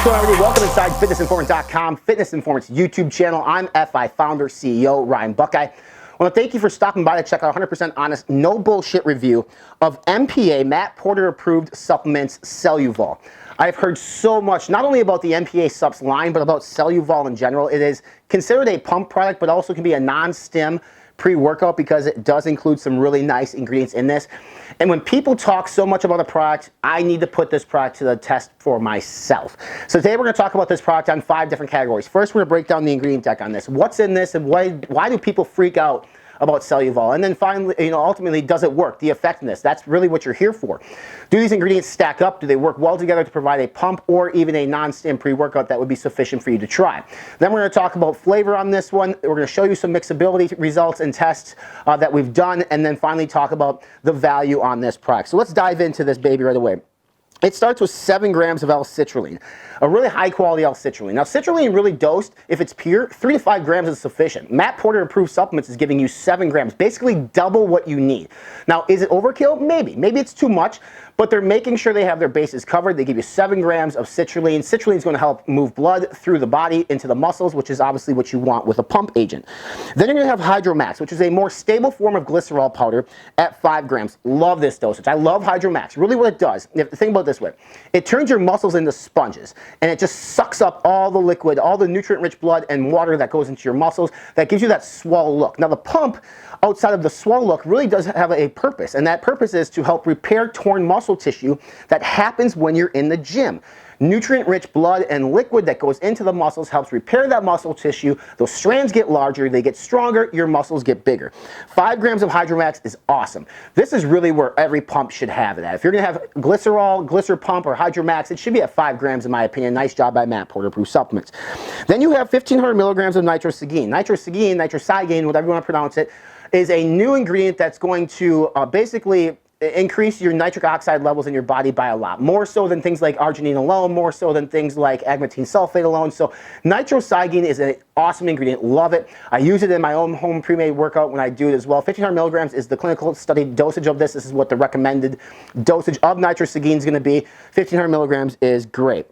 going on, everybody? Welcome inside fitnessinformant.com, Fitness Informant's YouTube channel. I'm FI founder, CEO, Ryan Buckeye. I want to thank you for stopping by to check out 100% honest, no bullshit review of MPA, Matt Porter approved supplements CelluVOL. I've heard so much, not only about the MPA Supps line, but about CelluVOL in general. It is considered a pump product, but also can be a non-stim pre-workout because it does include some really nice ingredients in this. And when people talk so much about a product, I need to put this product to the test for myself. So today we're going to talk about this product on 5 different categories. First, we're going to break down the ingredient deck on this. What's in this and why do people freak out about CelluVOL? And then finally, ultimately, does it work? The effectiveness. That's really what you're here for. Do these ingredients stack up? Do they work well together to provide a pump or even a non-stim pre-workout that would be sufficient for you to try? Then we're going to talk about flavor on this one. We're going to show you some mixability results and tests that we've done, and then finally talk about the value on this product. So let's dive into this baby right away. It starts with 7 grams of L-citrulline, a really high quality L-citrulline. Now, citrulline really dosed, if it's pure, 3 to 5 grams is sufficient. Matt Porter approved supplements is giving you 7 grams, basically double what you need. Now, is it overkill? Maybe. Maybe it's too much, but they're making sure they have their bases covered. They give you 7 grams of citrulline. Citrulline is going to help move blood through the body into the muscles, which is obviously what you want with a pump agent. Then you're going to have Hydromax, which is a more stable form of glycerol powder at 5 grams. Love this dosage. I love Hydromax. Really what it does, think about it this way. It turns your muscles into sponges, and it just sucks up all the liquid, all the nutrient-rich blood and water that goes into your muscles. That gives you that swole look. Now, the pump, outside of the swole look, really does have a purpose, and that purpose is to help repair torn muscle tissue that happens when you're in the gym. Nutrient-rich blood and liquid that goes into the muscles helps repair that muscle tissue. Those strands get larger, they get stronger, your muscles get bigger. 5 grams of Hydromax is awesome. This is really where every pump should have it at. If you're going to have glycerol, glycer pump, or Hydromax, it should be at 5 grams in my opinion. Nice job by Matt Porter approved supplements. Then you have 1,500 milligrams of nitrosagine. Nitrosagine, whatever you want to pronounce it, is a new ingredient that's going to basically increase your nitric oxide levels in your body by a lot, more so than things like arginine alone, more so than things like agmatine sulfate alone. So nitrosagine is an awesome ingredient. Love it. I use it in my own home pre-made workout when I do it as well. 1,500 milligrams is the clinical study dosage of this. This is what the recommended dosage of nitrosagine is going to be. 1,500 milligrams is great.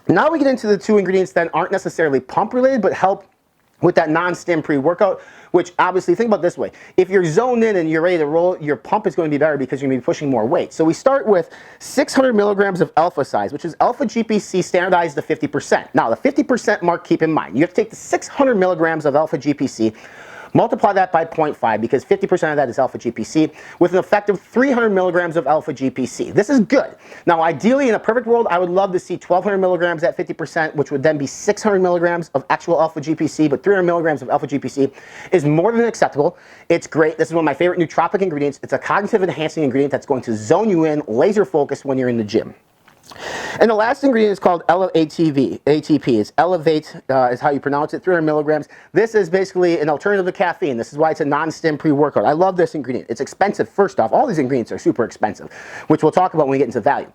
Now we get into the 2 ingredients that aren't necessarily pump related, but help with that non-stim pre-workout, which obviously, think about it this way. If you're zoned in and you're ready to roll, your pump is going to be better because you're going to be pushing more weight. So we start with 600 milligrams of alpha size, which is alpha GPC standardized to 50%. Now, the 50% mark, keep in mind, you have to take the 600 milligrams of alpha GPC, multiply that by 0.5 because 50% of that is alpha GPC with an effective 300 milligrams of alpha GPC. This is good. Now, ideally, in a perfect world, I would love to see 1,200 milligrams at 50%, which would then be 600 milligrams of actual alpha GPC, but 300 milligrams of alpha GPC is more than acceptable. It's great. This is one of my favorite nootropic ingredients. It's a cognitive enhancing ingredient that's going to zone you in, laser focus when you're in the gym. And the last ingredient is called ATP. It's Elevate is how you pronounce it, 300 milligrams. This is basically an alternative to caffeine. This is why it's a non-stim pre-workout. I love this ingredient. It's expensive, first off. All these ingredients are super expensive, which we'll talk about when we get into value.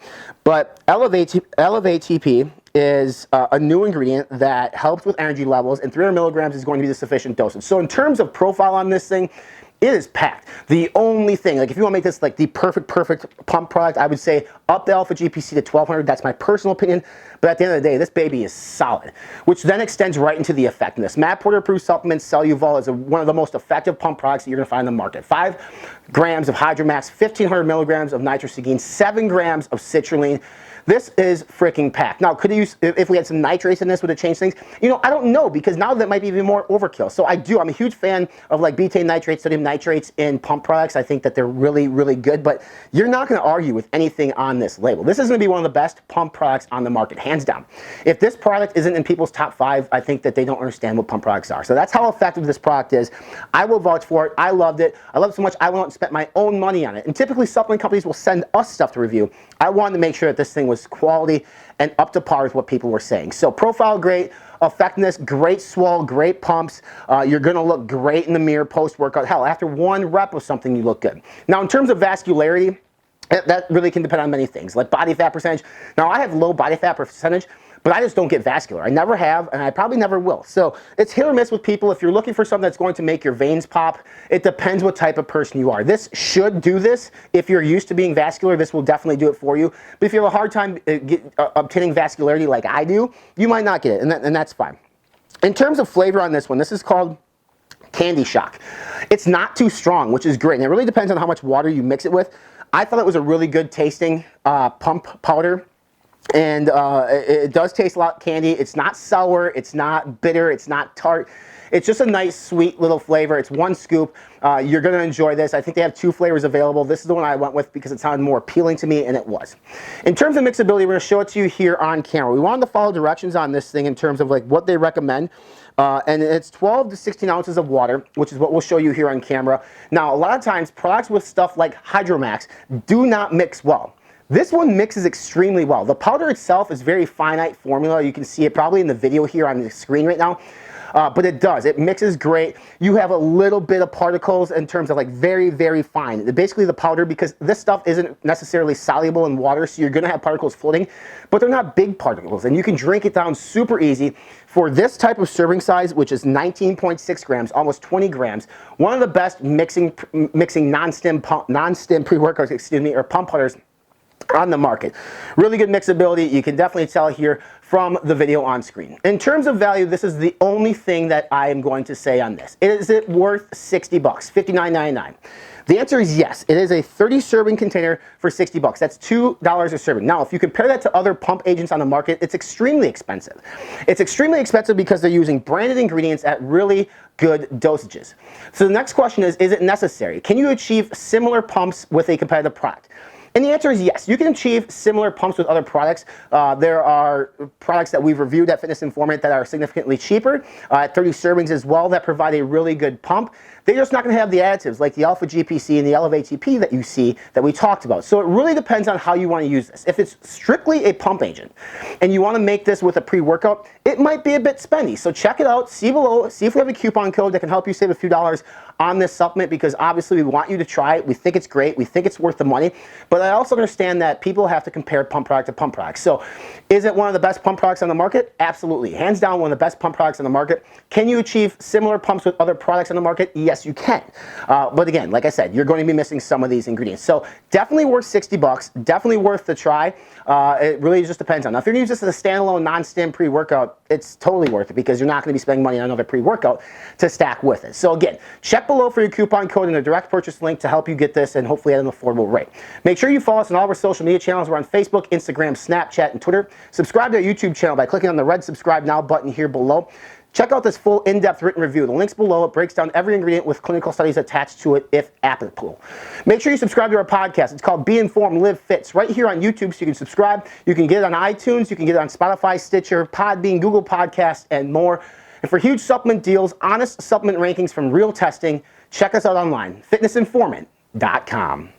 But Elevate TP is a new ingredient that helps with energy levels, and 300 milligrams is going to be the sufficient dosage. So in terms of profile on this thing, it is packed. The only thing, like if you want to make this like the perfect pump product, I would say up the alpha GPC to 1,200. That's my personal opinion. But at the end of the day, this baby is solid, which then extends right into the effectiveness. Matt Porter approved supplements, CelluVOL is one of the most effective pump products that you're going to find on the market. 5 grams of Hydromax, 1,500 milligrams of nitrosagine, 7 grams of citrulline. This is freaking packed. Now, could you use, if we had some nitrates in this, would it change things? I don't know, because now that might be even more overkill. So I'm a huge fan of like betaine nitrates, sodium nitrates in pump products. I think that they're really, really good, but you're not going to argue with anything on this label. This is going to be one of the best pump products on the market, hands down. If this product isn't in people's top 5, I think that they don't understand what pump products are. So that's how effective this product is. I will vouch for it. I loved it. I love it so much, I went out and spent my own money on it. And typically supplement companies will send us stuff to review. I wanted to make sure that this thing was quality and up to par with what people were saying. So profile great, effectiveness, great swell, great pumps. You're going to look great in the mirror post-workout. Hell, after 1 rep of something, you look good. Now, in terms of vascularity, that really can depend on many things, like body fat percentage. Now, I have low body fat percentage, but I just don't get vascular. I never have, and I probably never will. So it's hit or miss with people. If you're looking for something that's going to make your veins pop, it depends what type of person you are. This should do this. If you're used to being vascular, this will definitely do it for you. But if you have a hard time obtaining vascularity like I do, you might not get it, and that's fine. In terms of flavor on this one, this is called Candy Shock. It's not too strong, which is great, and it really depends on how much water you mix it with. I thought it was a really good tasting pump powder, and it does taste a lot candy. It's not sour, it's not bitter, it's not tart. It's just a nice, sweet little flavor. It's one scoop. You're going to enjoy this. I think they have 2 flavors available. This is the one I went with because it sounded more appealing to me, and it was. In terms of mixability, we're going to show it to you here on camera. We wanted to follow directions on this thing in terms of like what they recommend. And it's 12 to 16 ounces of water, which is what we'll show you here on camera. Now, a lot of times, products with stuff like Hydromax do not mix well. This one mixes extremely well. The powder itself is very finite formula. You can see it probably in the video here on the screen right now. But it does. It mixes great. You have a little bit of particles in terms of like very, very fine. Basically the powder, because this stuff isn't necessarily soluble in water, so you're going to have particles floating, but they're not big particles, and you can drink it down super easy. For this type of serving size, which is 19.6 grams, almost 20 grams, one of the best mixing non-stim pre-workouts, excuse me, or pump powders on the market. Really good mixability. You can definitely tell here from the video on screen. In terms of value, this is the only thing that I am going to say on this. Is it worth 60 bucks, $59.99? The answer is yes. It is a 30 serving container for 60 bucks. That's $2 a serving. Now, if you compare that to other pump agents on the market, it's extremely expensive. It's extremely expensive because they're using branded ingredients at really good dosages. So the next question is it necessary? Can you achieve similar pumps with a competitive product? And the answer is yes. You can achieve similar pumps with other products. There are products that we've reviewed at Fitness Informant that are significantly cheaper, at 30 servings as well, that provide a really good pump. They're just not going to have the additives like the Alpha GPC and the Elevate ATP that you see that we talked about. So it really depends on how you want to use this. If it's strictly a pump agent and you want to make this with a pre-workout, it might be a bit spendy. So check it out, see below, see if we have a coupon code that can help you save a few dollars on this supplement, because obviously we want you to try it. We think it's great. We think it's worth the money. But I also understand that people have to compare pump product to pump product. So is it one of the best pump products on the market? Absolutely. Hands down, one of the best pump products on the market. Can you achieve similar pumps with other products on the market? Yes, you can. But again, like I said, you're going to be missing some of these ingredients. So definitely worth 60 bucks. Definitely worth the try. It really just depends on. Now, if you're going to use this as a standalone non-stim pre-workout, it's totally worth it because you're not going to be spending money on another pre-workout to stack with it. So again, check below for your coupon code and a direct purchase link to help you get this and hopefully at an affordable rate. Make sure you follow us on all of our social media channels. We're on Facebook, Instagram, Snapchat, and Twitter. Subscribe to our YouTube channel by clicking on the red subscribe now button here below. Check out this full in-depth written review. The link's below. It breaks down every ingredient with clinical studies attached to it if applicable. Make sure you subscribe to our podcast. It's called Be Informed, Live Fit. It's right here on YouTube, so you can subscribe. You can get it on iTunes. You can get it on Spotify, Stitcher, Podbean, Google Podcasts, and more. And for huge supplement deals, honest supplement rankings from real testing, check us out online, fitnessinformant.com.